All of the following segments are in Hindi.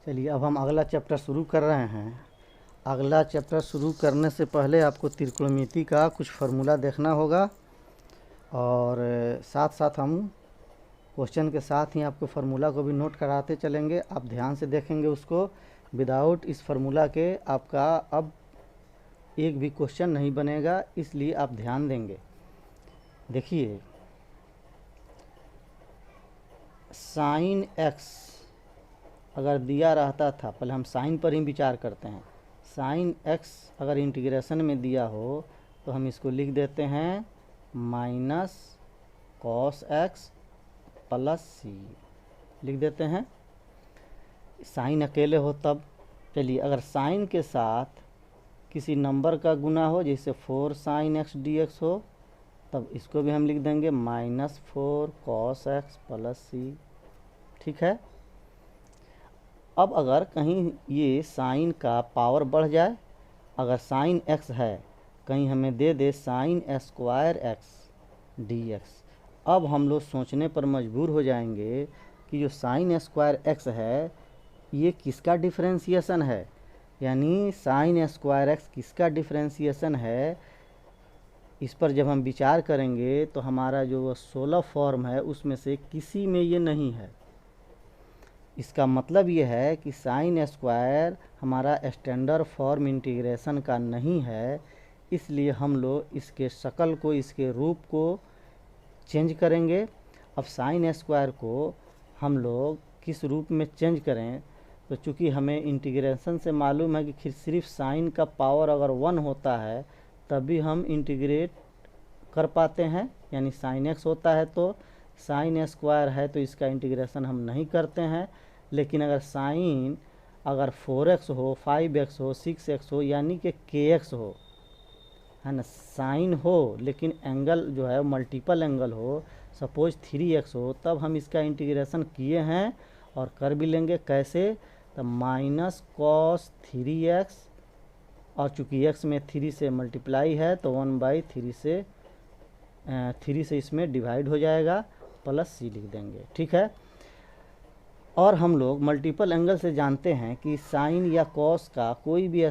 चलिए अब हम अगला चैप्टर शुरू कर रहे हैं। अगला चैप्टर शुरू करने से पहले आपको त्रिकोणमिति का कुछ फार्मूला देखना होगा और साथ साथ हम क्वेश्चन के साथ ही आपको फार्मूला को भी नोट कराते चलेंगे। आप ध्यान से देखेंगे उसको। विदाउट इस फार्मूला के आपका अब एक भी क्वेश्चन नहीं बनेगा, इसलिए आप ध्यान देंगे। देखिए, साइन एक्स अगर दिया रहता था, पहले हम साइन पर ही विचार करते हैं। साइन एक्स अगर इंटीग्रेशन में दिया हो तो हम इसको लिख देते हैं माइनस कॉस एक्स प्लस सी, लिख देते हैं। साइन अकेले हो तब। चलिए, अगर साइन के साथ किसी नंबर का गुना हो, जैसे 4 साइन एक्स डी एक्स हो, तब इसको भी हम लिख देंगे -4 कॉस एक्स प्लस सी। ठीक है। अब अगर कहीं ये साइन का पावर बढ़ जाए, अगर साइन एक्स है, कहीं हमें दे दे sine square x d x, अब हम लोग सोचने पर मजबूर हो जाएंगे कि जो साइन स्क्वायर एक्स है ये किसका डिफरेंशिएशन है, यानी साइन स्क्वायर एक्स किसका डिफरेंशिएशन है। इस पर जब हम विचार करेंगे तो हमारा जो 16 फॉर्म है उसमें से किसी में ये नहीं है। इसका मतलब ये है कि साइन स्क्वायर हमारा स्टैंडर्ड फॉर्म इंटीग्रेशन का नहीं है, इसलिए हम लोग इसके शक्ल को, इसके रूप को चेंज करेंगे। अब साइन स्क्वायर को हम लोग किस रूप में चेंज करें, तो चूँकि हमें इंटीग्रेशन से मालूम है कि सिर्फ साइन का पावर अगर 1 होता है तभी हम इंटीग्रेट कर पाते हैं, यानी साइन एक्स होता है तो साइन स्क्वायर है तो इसका इंटीग्रेशन हम नहीं करते हैं। लेकिन अगर साइन अगर 4x हो, 5x हो, 6x हो, यानी कि kx हो, है ना, साइन हो लेकिन एंगल जो है मल्टीपल एंगल हो, सपोज 3x हो, तब हम इसका इंटीग्रेशन किए हैं और कर भी लेंगे। कैसे, तो माइनस कॉस 3x, और चूँकि x में 3 से मल्टीप्लाई है तो 1/3 से 3 से इसमें डिवाइड हो जाएगा, प्लस सी लिख देंगे। ठीक है। और हम लोग मल्टीपल एंगल से जानते हैं कि साइन या कॉस का कोई भी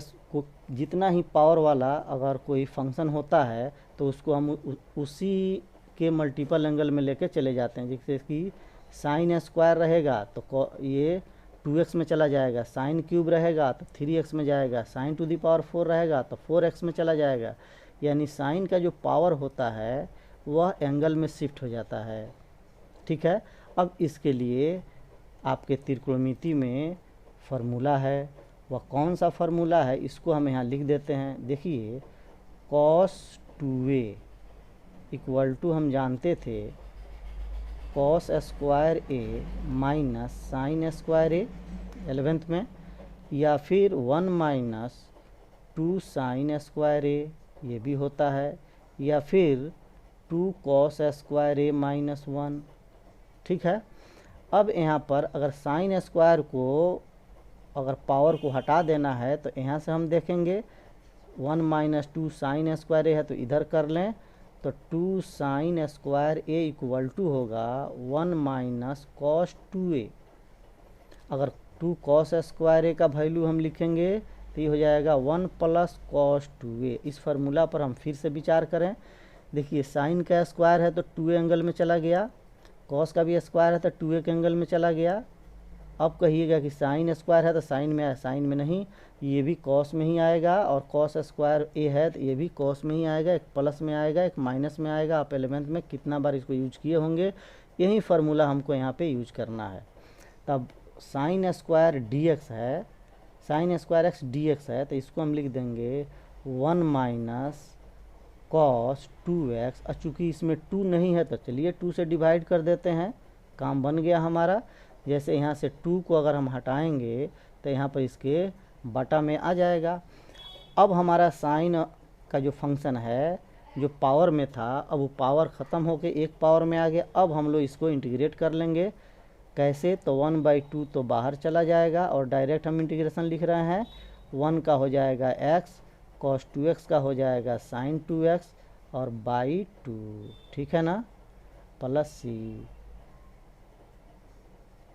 जितना ही पावर वाला अगर कोई फंक्शन होता है तो उसको हम उसी के मल्टीपल एंगल में लेके चले जाते हैं। जैसे कि साइन स्क्वायर रहेगा तो ये 2x में चला जाएगा, साइन क्यूब रहेगा तो 3x में जाएगा, साइन टू दी पावर 4 रहेगा तो 4x में चला जाएगा। यानी साइन का जो पावर होता है वह एंगल में शिफ्ट हो जाता है। ठीक है। अब इसके लिए आपके त्रिकोणमिति में फार्मूला है, वह कौन सा फार्मूला है इसको हम यहाँ लिख देते हैं। देखिए, cos 2a इक्वल टू हम जानते थे cos स्क्वायर ए माइनस साइन स्क्वायर ए 11th में, या फिर 1 माइनस 2 साइन स्क्वायर ए, ये भी होता है, या फिर 2 cos स्क्वायर ए माइनस 1। ठीक है। अब यहाँ पर अगर साइन स्क्वायर को अगर पावर को हटा देना है तो यहाँ से हम देखेंगे 1 माइनस 2 साइन स्क्वायर ए है तो इधर कर लें, तो 2 sine square A equal to होगा 1 माइनस कॉस 2a। अगर 2 कॉस स्क्वायर ए का वैल्यू हम लिखेंगे तो ये हो जाएगा 1 प्लस कॉस 2a। इस फार्मूला पर हम फिर से विचार करें। देखिए, साइन का स्क्वायर है तो 2a एंगल में चला गया, कॉस का भी स्क्वायर है तो 2a के एंगल में चला गया। अब कहिएगा कि साइन स्क्वायर है तो साइन में, साइन में नहीं, ये भी कॉस में ही आएगा, और कॉस स्क्वायर ए है तो ये भी कॉस में ही आएगा, एक प्लस में आएगा एक माइनस में आएगा। आप एलिमेंट में कितना बार इसको यूज किए होंगे, यही फार्मूला हमको यहाँ पे यूज करना है। तब साइन स्क्वायर डी एक्स है, sign square x d x है तो इसको हम लिख देंगे 1 माइनस कॉस 2x। और चूँकि इसमें 2 नहीं है तो चलिए 2 से डिवाइड कर देते हैं, काम बन गया हमारा। जैसे यहाँ से 2 को अगर हम हटाएंगे तो यहाँ पर इसके बटा में आ जाएगा। अब हमारा साइन का जो फंक्शन है जो पावर में था, अब वो पावर ख़त्म होके एक पावर में आ गया। अब हम लोग इसको इंटीग्रेट कर लेंगे। कैसे, तो 1/2 तो बाहर चला जाएगा और डायरेक्ट हम इंटीग्रेशन लिख रहे हैं। 1 का हो जाएगा x, cos 2x का हो जाएगा sin 2x और बाई 2। ठीक है ना, प्लस सी।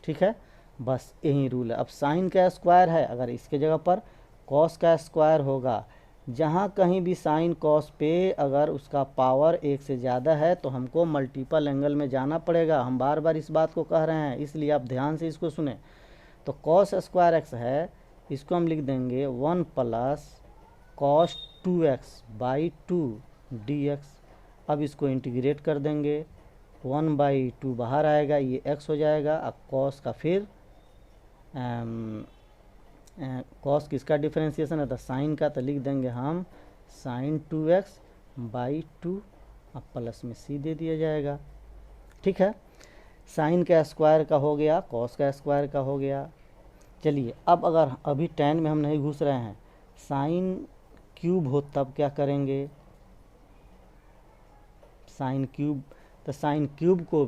ठीक है। बस यही रूल है। अब साइन का स्क्वायर है, अगर इसके जगह पर कॉस का स्क्वायर होगा, जहाँ कहीं भी साइन कॉस पे अगर उसका पावर 1 से ज़्यादा है तो हमको मल्टीपल एंगल में जाना पड़ेगा। हम बार बार इस बात को कह रहे हैं, इसलिए आप ध्यान से इसको सुने। तो कॉस स्क्वायर एक्स है, इसको हम लिख देंगे 1 plus cos 2x by 2 dx। अब इसको इंटीग्रेट कर देंगे, 1/2 बाहर आएगा, ये x हो जाएगा। अब कॉस का फिर कॉस किसका डिफरेंशिएशन है, तो साइन का, तो लिख देंगे हम साइन 2x बाई 2। अब प्लस में c दे दिया जाएगा। ठीक है, साइन का स्क्वायर का हो गया, कॉस का स्क्वायर का हो गया। चलिए अब अगर अभी tan में हम नहीं घुस रहे हैं, साइन क्यूब हो तब क्या करेंगे, साइन क्यूब, तो साइन क्यूब को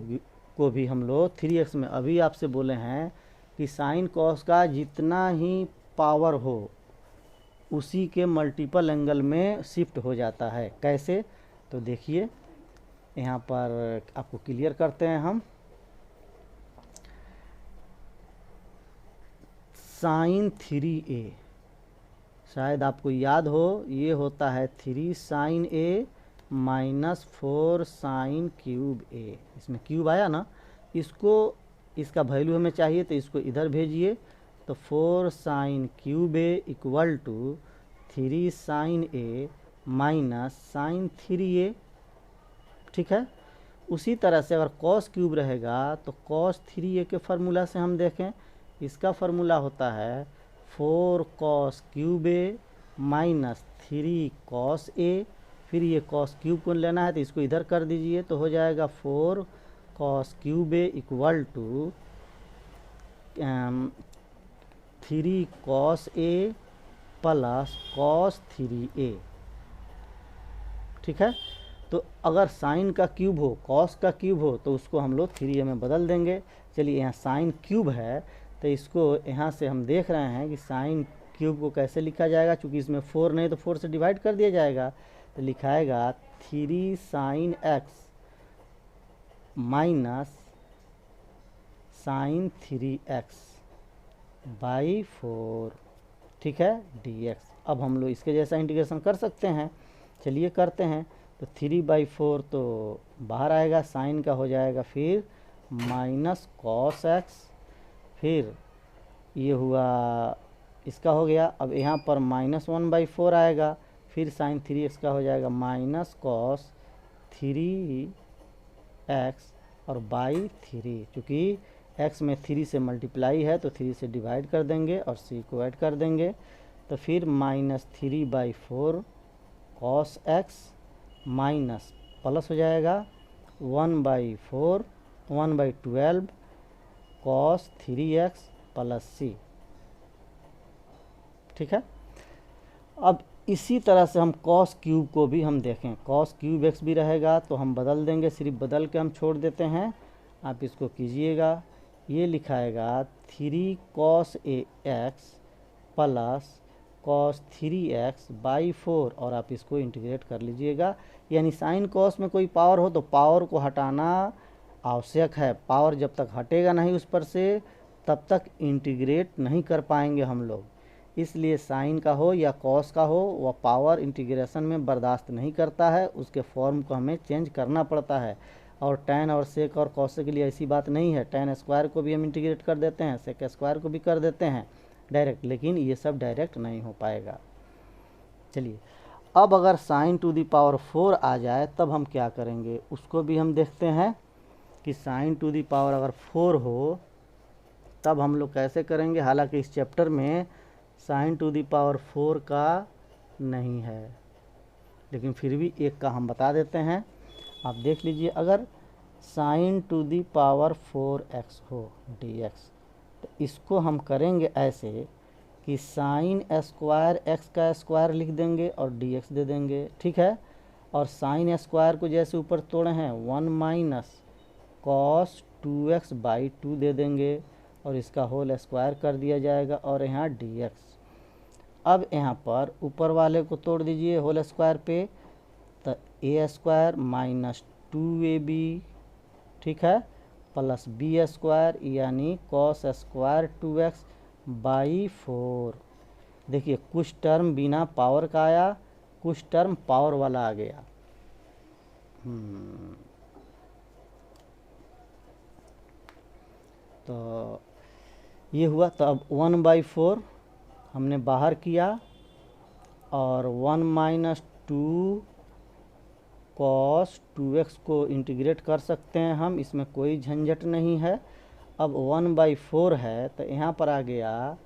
भी हम लोग 3x में, अभी आपसे बोले हैं कि साइन कॉस का जितना ही पावर हो उसी के मल्टीपल एंगल में शिफ्ट हो जाता है। कैसे, तो देखिए यहाँ पर आपको क्लियर करते हैं हम। साइन 3a, शायद आपको याद हो, ये होता है 3 sine a minus 4 sine cube a। इसमें क्यूब आया ना, इसको, इसका वैल्यू हमें चाहिए तो इसको इधर भेजिए। तो 4 sine cube a equal to 3 sine a minus sine 3a। ठीक है, उसी तरह से अगर कॉस क्यूब रहेगा तो कॉस 3a के फार्मूला से हम देखें, इसका फार्मूला होता है 4 cos cube a minus 3 cos a। फिर ये कॉस क्यूब को लेना है तो इसको इधर कर दीजिए, तो हो जाएगा 4 cos cube a equal to 3 cos a plus cos 3a। ठीक है, तो अगर साइन का क्यूब हो, कॉस का क्यूब हो, तो उसको हम लोग 3a में बदल देंगे। चलिए यहाँ साइन क्यूब है तो इसको यहाँ से हम देख रहे हैं कि साइन क्यूब को कैसे लिखा जाएगा, चूँकि इसमें 4 नहीं तो 4 से डिवाइड कर दिया जाएगा। तो लिखाएगा 3 sine x minus sine 3x by 4। ठीक है, dx। अब हम लोग इसके जैसा इंटीग्रेशन कर सकते हैं, चलिए करते हैं। तो 3/4 तो बाहर आएगा, साइन का हो जाएगा फिर माइनस कॉस x, फिर ये हुआ, इसका हो गया। अब यहाँ पर -1/4 आएगा, फिर साइन 3x का हो जाएगा माइनस कॉस 3x और बाई 3। चूँकि x में 3 से मल्टीप्लाई है तो 3 से डिवाइड कर देंगे और c को ऐड कर देंगे। तो फिर -3/4 कॉस x माइनस प्लस हो जाएगा 1/4 1/12 कॉस 3x प्लस c। ठीक है, अब इसी तरह से हम कॉस क्यूब को भी हम देखें, कॉस क्यूब x भी रहेगा तो हम बदल देंगे, सिर्फ बदल के हम छोड़ देते हैं। आप इसको कीजिएगा, ये लिखाएगा 3 cos x plus cos 3x by 4, और आप इसको इंटीग्रेट कर लीजिएगा। यानी साइन कॉस में कोई पावर हो तो पावर को हटाना आवश्यक है। पावर जब तक हटेगा नहीं उस पर से, तब तक इंटीग्रेट नहीं कर पाएंगे हम लोग। इसलिए साइन का हो या कॉस का हो, वह पावर इंटीग्रेशन में बर्दाश्त नहीं करता है, उसके फॉर्म को हमें चेंज करना पड़ता है। और टैन और सेक और कॉस के लिए ऐसी बात नहीं है, टैन स्क्वायर को भी हम इंटीग्रेट कर देते हैं, सेक स्क्वायर को भी कर देते हैं डायरेक्ट, लेकिन ये सब डायरेक्ट नहीं हो पाएगा। चलिए अब अगर साइन टू दी पावर 4 आ जाए तब हम क्या करेंगे, उसको भी हम देखते हैं कि साइन टू दी पावर अगर 4 हो तब हम लोग कैसे करेंगे। हालांकि इस चैप्टर में साइन टू दी पावर 4 का नहीं है, लेकिन फिर भी एक का हम बता देते हैं। आप देख लीजिए, अगर sign to the power 4x हो dx, तो इसको हम करेंगे ऐसे कि साइन स्क्वायर x का स्क्वायर लिख देंगे और dx दे देंगे। ठीक है, और साइन स्क्वायर को जैसे ऊपर तोड़े हैं 1 माइनस कॉस 2x बाई 2 दे देंगे और इसका होल स्क्वायर कर दिया जाएगा और यहाँ dx। अब यहाँ पर ऊपर वाले को तोड़ दीजिए होल स्क्वायर पे, तो a स्क्वायर माइनस 2ab, ठीक है, प्लस बी स्क्वायर यानी कॉस स्क्वायर 2x बाई 4। देखिए कुछ टर्म बिना पावर का आया, कुछ टर्म पावर वाला आ गया। तो ये हुआ। तो अब 1/4 हमने बाहर किया और 1 माइनस 2 कॉस 2x को इंटीग्रेट कर सकते हैं हम, इसमें कोई झंझट नहीं है। अब 1/4 है तो यहाँ पर आ गया,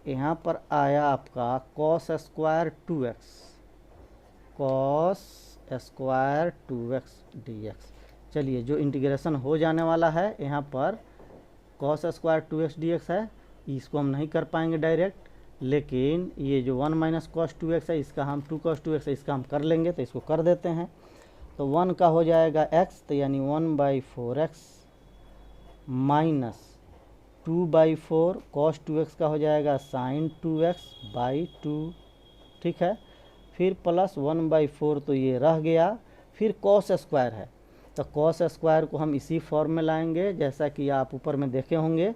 यहाँ पर आया आपका cos square 2x, cos square 2x dx। चलिए जो इंटीग्रेशन हो जाने वाला है यहाँ पर कॉस स्क्वायर 2x dx है, इसको हम नहीं कर पाएंगे डायरेक्ट, लेकिन ये जो 1 माइनस कॉस 2x है इसका हम 2 कॉस 2x है इसका हम कर लेंगे, तो इसको कर देते हैं। तो 1 का हो जाएगा x, तो यानी 1/4x माइनस 2/4 कॉस 2x का हो जाएगा साइन 2x बाई 2। ठीक है, फिर प्लस 1/4 तो ये रह गया, फिर कॉस स्क्वायर है तो कॉस स्क्वायर को हम इसी फॉर्म में लाएंगे जैसा कि आप ऊपर में देखे होंगे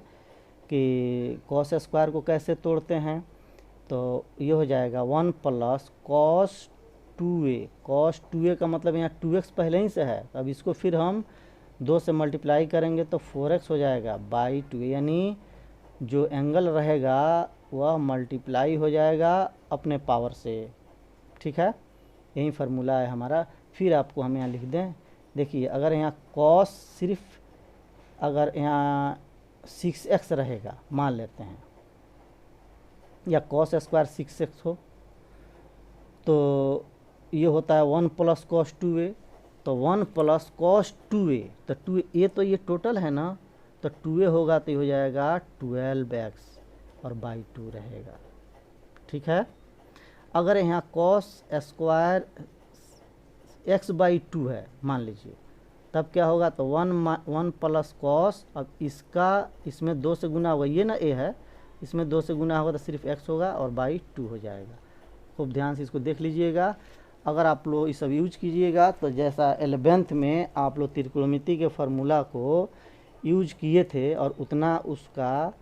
कि कॉस स्क्वायर को कैसे तोड़ते हैं। तो ये हो जाएगा 1 plus cos 2a, cos 2a का मतलब यहाँ 2x पहले ही से है, अब इसको फिर हम 2 से मल्टीप्लाई करेंगे तो 4x हो जाएगा बाई 2, यानी जो एंगल रहेगा वह मल्टीप्लाई हो जाएगा अपने पावर से। ठीक है, यही फार्मूला है हमारा। फिर आपको हम यहाँ लिख दें, देखिए अगर यहाँ कॉस सिर्फ अगर यहाँ 6x रहेगा मान लेते हैं, या कॉस स्क्वायर 6x हो, तो ये होता है 1 प्लस कॉस 2a, तो 1 प्लस कॉस 2a, तो 2a तो ये टोटल है ना, तो 2a होगा तो ये हो जाएगा 12x और बाई 2 रहेगा। ठीक है, अगर यहाँ कॉस स्क्वायर x बाई 2 है मान लीजिए, तब क्या होगा, तो 1 प्लस कॉस, अब इसका इसमें 2 से गुना होगा, ये ना a है, इसमें 2 से गुना होगा तो सिर्फ x होगा और बाई 2 हो जाएगा। खूब ध्यान से इसको देख लीजिएगा। अगर आप लोग इस सब यूज कीजिएगा तो जैसा 11th में आप लोग त्रिकोणमिति के फार्मूला को यूज किए थे और उतना उसका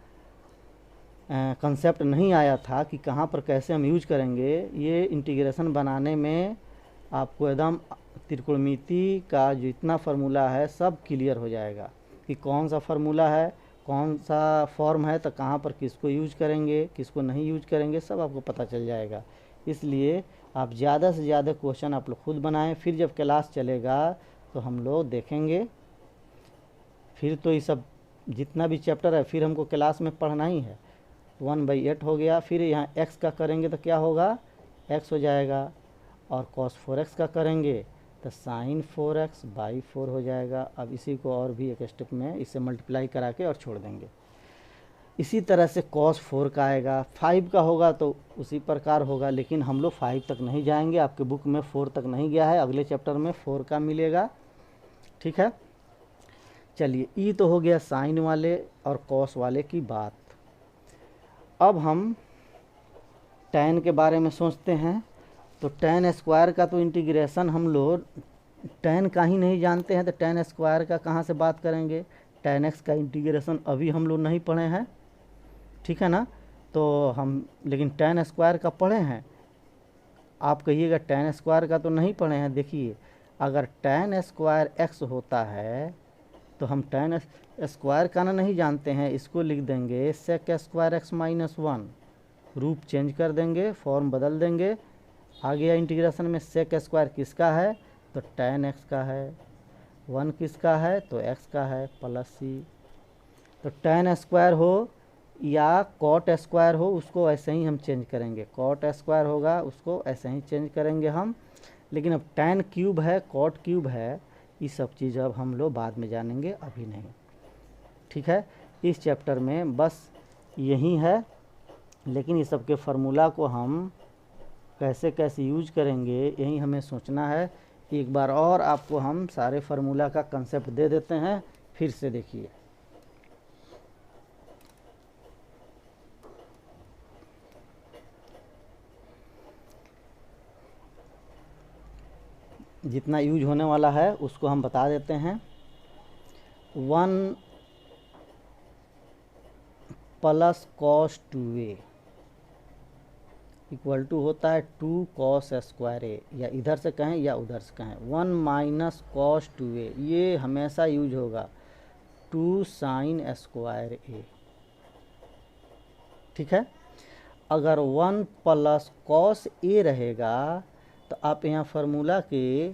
कंसेप्ट नहीं आया था कि कहाँ पर कैसे हम यूज करेंगे, ये इंटीग्रेशन बनाने में आपको एकदम त्रिकोणमिति का जितना फार्मूला है सब क्लियर हो जाएगा कि कौन सा फार्मूला है, कौन सा फॉर्म है, तो कहाँ पर किसको यूज करेंगे किसको नहीं यूज करेंगे, सब आपको पता चल जाएगा। इसलिए आप ज़्यादा से ज़्यादा क्वेश्चन आप लोग खुद बनाएं, फिर जब क्लास चलेगा तो हम लोग देखेंगे। फिर तो ये सब जितना भी चैप्टर है फिर हमको क्लास में पढ़ना ही है। 1/8 हो गया, फिर यहाँ x का करेंगे तो क्या होगा, x हो जाएगा, और cos 4x का करेंगे तो साइन 4x बाई 4 हो जाएगा। अब इसी को और भी एक स्टेप में इसे मल्टीप्लाई करा के और छोड़ देंगे। इसी तरह से cos 4 का आएगा, 5 का होगा तो उसी प्रकार होगा, लेकिन हम लोग 5 तक नहीं जाएंगे, आपके बुक में 4 तक नहीं गया है, अगले चैप्टर में 4 का मिलेगा। ठीक है, चलिए ये तो हो गया साइन वाले और cos वाले की बात। अब हम tan के बारे में सोचते हैं। तो tan स्क्वायर का तो इंटीग्रेशन हम लोग tan का ही नहीं जानते हैं, तो tan स्क्वायर का कहाँ से बात करेंगे। tan x का इंटीग्रेशन अभी हम लोग नहीं पढ़े हैं, ठीक है ना, तो हम लेकिन tan स्क्वायर का पढ़े हैं। आप कहिएगा tan स्क्वायर का तो नहीं पढ़े हैं। देखिए अगर tan स्क्वायर x होता है तो हम tan स्क्वायर का ना नहीं जानते हैं, इसको लिख देंगे sec स्क्वायर x माइनस 1, रूप चेंज कर देंगे, फॉर्म बदल देंगे। आ गया इंटीग्रेशन में sec स्क्वायर किसका है, तो tan x का है, 1 किसका है तो x का है प्लस c। तो tan स्क्वायर हो या cot स्क्वायर हो उसको ऐसे ही हम चेंज करेंगे, cot स्क्वायर होगा उसको ऐसे ही चेंज करेंगे हम। लेकिन अब tan क्यूब है cot क्यूब है, ये सब चीज़ अब हम लोग बाद में जानेंगे, अभी नहीं। ठीक है, इस चैप्टर में बस यही है, लेकिन ये सब के फार्मूला को हम कैसे कैसे यूज करेंगे यही हमें सोचना है। एक बार और आपको हम सारे फार्मूला का कंसेप्ट दे देते हैं, फिर से देखिए। जितना यूज होने वाला है उसको हम बता देते हैं। 1 plus cos 2a equal to होता है 2 कॉस स्क्वायर ए, या इधर से कहें या उधर से कहें 1 माइनस कॉस 2a, ये हमेशा यूज होगा 2 साइन स्क्वायर ए। ठीक है, अगर 1 प्लस कॉस ए रहेगा तो आप यहाँ फार्मूला के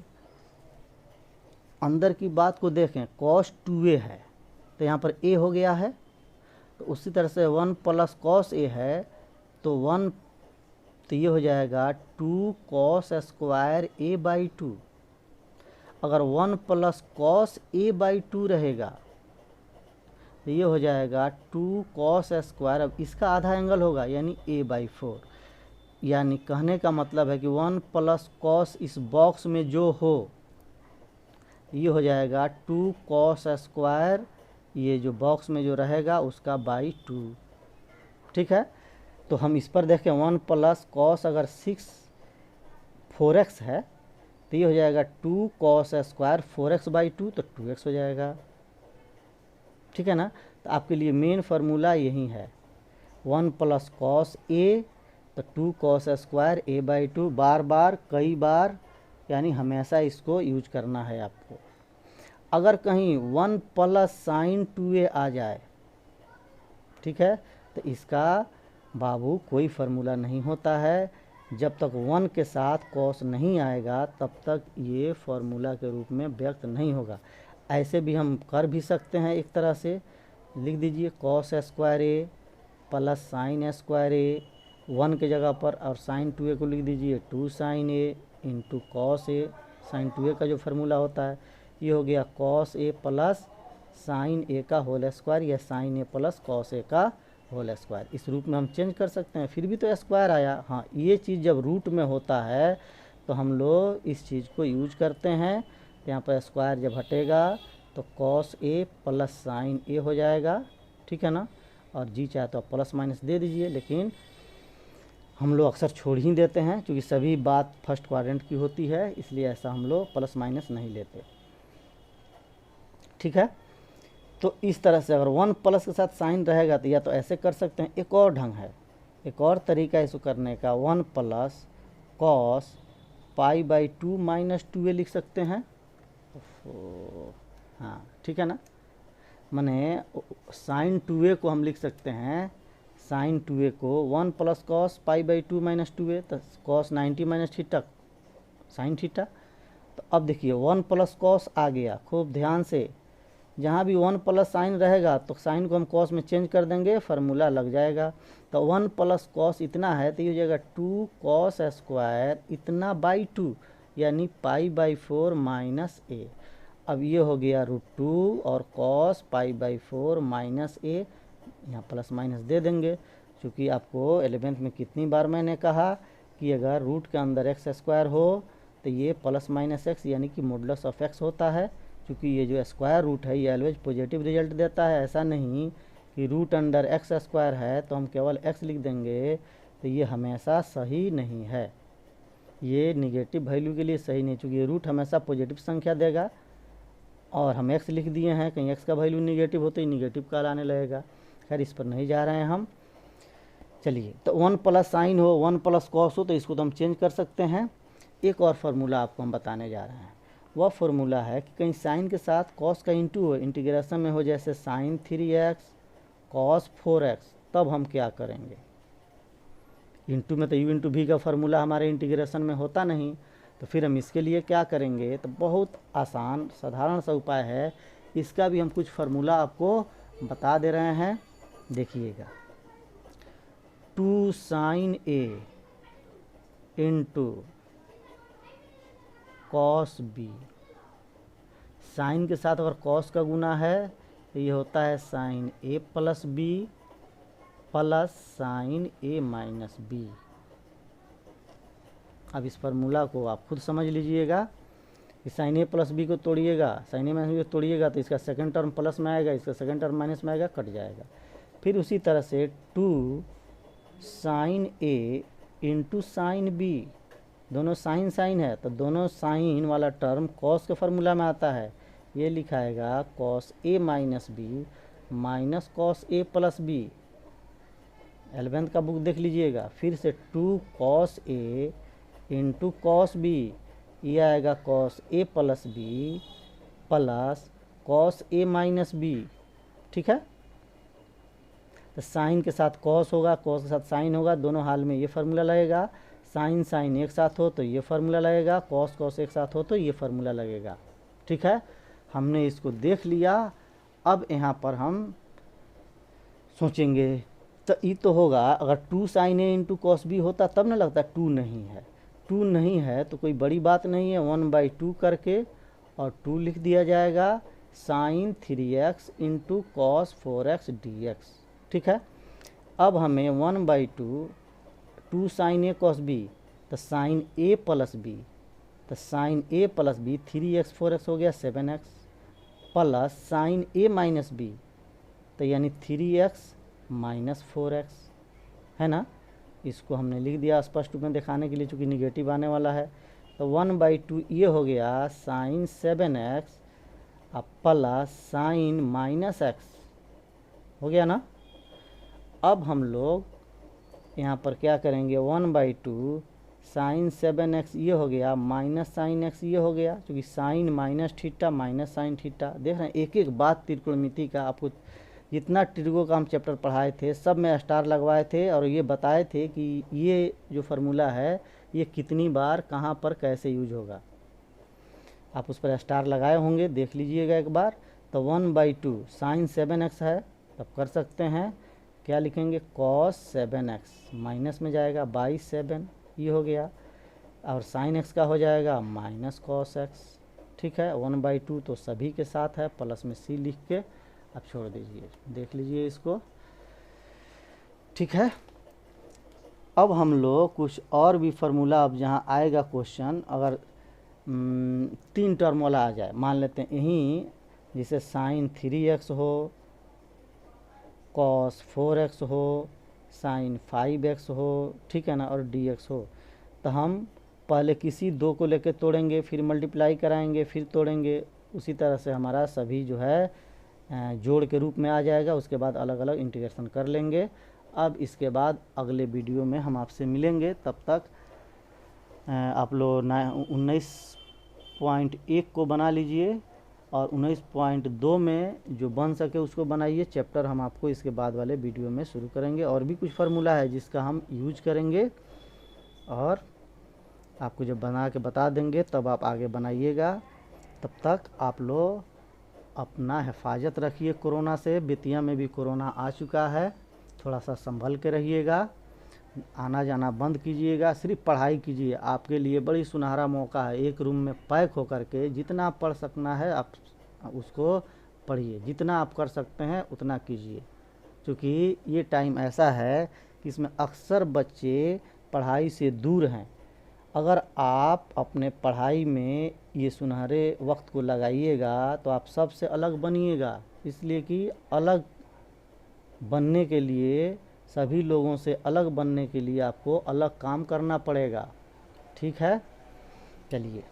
अंदर की बात को देखें, कॉस 2a है तो यहाँ पर a हो गया है, तो उसी तरह से 1 प्लस कॉस ए है तो 1, तो ये हो जाएगा 2 कॉस स्क्वायर ए बाई 2। अगर 1 प्लस कॉस ए बाई 2 रहेगा तो ये हो जाएगा 2 कॉस स्क्वायर, अब इसका आधा एंगल होगा यानी a बाई 4। यानी कहने का मतलब है कि 1 प्लस कॉस इस बॉक्स में जो हो ये हो जाएगा 2 कॉस स्क्वायर, ये जो बॉक्स में जो रहेगा उसका बाई 2। ठीक है, तो हम इस पर देखें 1 प्लस कॉस अगर 4x है तो ये हो जाएगा 2 कॉस स्क्वायर 4x बाई 2, तो 2x हो जाएगा। ठीक है ना, तो आपके लिए मेन फार्मूला यही है 1 प्लस कॉस ए तो 2 कॉस स्क्वायर ए बाई 2, बार बार कई बार यानी हमेशा इसको यूज करना है आपको। अगर कहीं 1 प्लस साइन 2a आ जाए, ठीक है, तो इसका बाबू कोई फार्मूला नहीं होता है, जब तक 1 के साथ कॉस नहीं आएगा तब तक ये फार्मूला के रूप में व्यक्त नहीं होगा। ऐसे भी हम कर भी सकते हैं, एक तरह से लिख दीजिए कॉस स्क्वायर ए प्लस साइन स्क्वायर ए 1 के जगह पर, और साइन 2a को लिख दीजिए 2 sign A into cos A. Sign 2a का जो फार्मूला होता है ये हो गया कॉस ए प्लस साइन ए का होल स्क्वायर, या sign A plus cos A का होल स्क्वायर। इस रूप में हम चेंज कर सकते हैं, फिर भी तो स्क्वायर आया। हाँ, ये चीज़ जब रूट में होता है तो हम लोग इस चीज़ को यूज करते हैं। यहाँ पर स्क्वायर जब हटेगा तो कॉस ए प्लस साइन ए हो जाएगा। ठीक है ना, और जी चाहे तो आप प्लस माइनस दे दीजिए, लेकिन हम लोग अक्सर छोड़ ही देते हैं क्योंकि सभी बात फर्स्ट क्वाड्रेंट की होती है, इसलिए ऐसा हम लोग प्लस माइनस नहीं लेते। ठीक है, तो इस तरह से अगर 1 प्लस के साथ साइन रहेगा तो या तो ऐसे कर सकते हैं, एक और ढंग है, एक और तरीका इसको करने का, 1 plus cos pi by 2 minus 2a लिख सकते हैं। हाँ ठीक है ना, माने साइन 2a को हम लिख सकते हैं, साइन 2a को 1 plus cos pi by 2 minus 2a, तो cos 90 minus theta sine theta. तो अब देखिए 1 प्लस कॉस आ गया, खूब ध्यान से, जहाँ भी 1 प्लस साइन रहेगा तो साइन को हम कॉस में चेंज कर देंगे, फार्मूला लग जाएगा। तो 1 प्लस कॉस इतना है तो ये हो जाएगा 2 कॉस स्क्वायर इतना बाई 2, यानी पाई बाई 4 माइनस ए। अब ये हो गया √2 और कॉस पाई बाई 4 माइनस ए, यहाँ प्लस माइनस दे देंगे, क्योंकि आपको 11th में कितनी बार मैंने कहा कि अगर रूट के अंदर एक्स स्क्वायर हो तो ये प्लस माइनस एक्स यानी कि मॉडुलस ऑफ एक्स होता है। क्योंकि ये जो स्क्वायर रूट है ये ऑलवेज पॉजिटिव रिजल्ट देता है, ऐसा नहीं कि रूट अंडर एक्स स्क्वायर है तो हम केवल एक्स लिख देंगे, तो ये हमेशा सही नहीं है, ये निगेटिव वैल्यू के लिए सही नहीं, क्योंकि ये रूट हमेशा पॉजिटिव संख्या देगा और हम एक्स लिख दिए हैं, कहीं एक्स का वैल्यू निगेटिव हो तो ये निगेटिव कहलाने लगेगा। खैर इस पर नहीं जा रहे हैं हम। चलिए, तो 1 प्लस साइन हो 1 प्लस कॉस हो तो इसको तो हम चेंज कर सकते हैं। एक और फार्मूला आपको हम बताने जा रहे हैं, वह फार्मूला है कि कहीं साइन के साथ कॉस का इंटू हो, इंटीग्रेशन में हो, जैसे साइन 3x कॉस 4x, तब हम क्या करेंगे, इंटू में तो u इंटू भी का फार्मूला हमारे इंटीग्रेशन में होता नहीं, तो फिर हम इसके लिए क्या करेंगे, तो बहुत आसान साधारण सा उपाय है, इसका भी हम कुछ फार्मूला आपको बता दे रहे हैं, देखिएगा। 2 sine a into cos b, sine के साथ अगर कॉस का गुना है तो ये होता है sine a plus b plus sine a minus b। अब इस फार्मूला को आप खुद समझ लीजिएगा कि साइन a प्लस बी को तोड़िएगा, साइन a माइनस बी को तोड़िएगा तो इसका सेकंड टर्म प्लस में आएगा, इसका सेकंड टर्म माइनस में आएगा, कट जाएगा। फिर उसी तरह से 2 sine a into sine b, दोनों साइन साइन है तो दोनों साइन वाला टर्म कॉस के फार्मूला में आता है, ये लिखाएगा cos A minus B minus cos A plus B. 11th का बुक देख लीजिएगा। फिर से 2 cos A into cos B, ये आएगा cos A plus B plus cos A minus B. ठीक है, तो साइन के साथ कॉस होगा, कॉस के साथ साइन होगा, दोनों हाल में ये फार्मूला लगेगा। साइन साइन एक साथ हो तो ये फार्मूला लगेगा, कॉस कॉस एक साथ हो तो ये फार्मूला लगेगा। ठीक है, हमने इसको देख लिया। अब यहाँ पर हम सोचेंगे तो ये तो होगा, अगर 2 साइन ए इंटू कॉस बी होता तब ना लगता। 2 नहीं है, 2 नहीं है तो कोई बड़ी बात नहीं है, 1/2 करके और 2 लिख दिया जाएगा sign 3x into cos 4x dx। ठीक है, अब हमें 1/2 2 साइन ए कॉस बी तो साइन ए प्लस बी, तो साइन ए प्लस बी 3x 4x हो गया 7x प्लस साइन ए माइनस बी तो यानी 3x माइनस 4x है ना। इसको हमने लिख दिया स्पष्ट रूप में दिखाने के लिए, चूँकि निगेटिव आने वाला है। तो 1/2 ये हो गया sine 7x plus sine minus x हो गया ना। अब हम लोग यहाँ पर क्या करेंगे, 1/2 साइन 7x ये हो गया माइनस साइन x ये हो गया, क्योंकि sine minus theta minus sine theta. देख रहे हैं एक एक बात त्रिकोणमिति का, आपको जितना ट्रिगो का हम चैप्टर पढ़ाए थे सब में स्टार लगवाए थे और ये बताए थे कि ये जो फार्मूला है ये कितनी बार कहाँ पर कैसे यूज होगा। आप उस पर स्टार लगाए होंगे, देख लीजिएगा एक बार। तो 1/2 साइन 7x है, तब कर सकते हैं क्या लिखेंगे, कॉस 7x माइनस में जाएगा बाई 7 ये हो गया, और साइन x का हो जाएगा माइनस कॉस x। ठीक है, 1/2 तो सभी के साथ है, प्लस में c लिख के आप छोड़ दीजिए, देख लीजिए इसको। ठीक है, अब हम लोग कुछ और भी फार्मूला, अब जहाँ आएगा क्वेश्चन, अगर 3 टर्म वाला आ जाए, मान लेते हैं यहीं जैसे साइन 3x हो, कॉस 4x हो, साइन 5x हो, ठीक है ना, और dx हो, तो हम पहले किसी 2 को लेकर तोड़ेंगे, फिर मल्टीप्लाई कराएंगे, फिर तोड़ेंगे। उसी तरह से हमारा सभी जो है जोड़ के रूप में आ जाएगा। उसके बाद अलग अलग इंटीग्रेशन कर लेंगे। अब इसके बाद अगले वीडियो में हम आपसे मिलेंगे, तब तक आप लोग 19.1 को बना लीजिए और 19.2 में जो बन सके उसको बनाइए। चैप्टर हम आपको इसके बाद वाले वीडियो में शुरू करेंगे। और भी कुछ फार्मूला है जिसका हम यूज करेंगे और आपको जब बना के बता देंगे तब आप आगे बनाइएगा। तब तक आप लोग अपना हिफाजत रखिए कोरोना से। बेतिया में भी कोरोना आ चुका है, थोड़ा सा संभल के रहिएगा, आना जाना बंद कीजिएगा, सिर्फ पढ़ाई कीजिए। आपके लिए बड़ी सुनहरा मौका है, एक रूम में पैक होकर के जितना पढ़ सकना है आप उसको पढ़िए, जितना आप कर सकते हैं उतना कीजिए। क्योंकि ये टाइम ऐसा है कि इसमें अक्सर बच्चे पढ़ाई से दूर हैं। अगर आप अपने पढ़ाई में ये सुनहरे वक्त को लगाइएगा तो आप सबसे अलग बनिएगा। इसलिए कि अलग बनने के लिए, सभी लोगों से अलग बनने के लिए आपको अलग काम करना पड़ेगा। ठीक है, चलिए।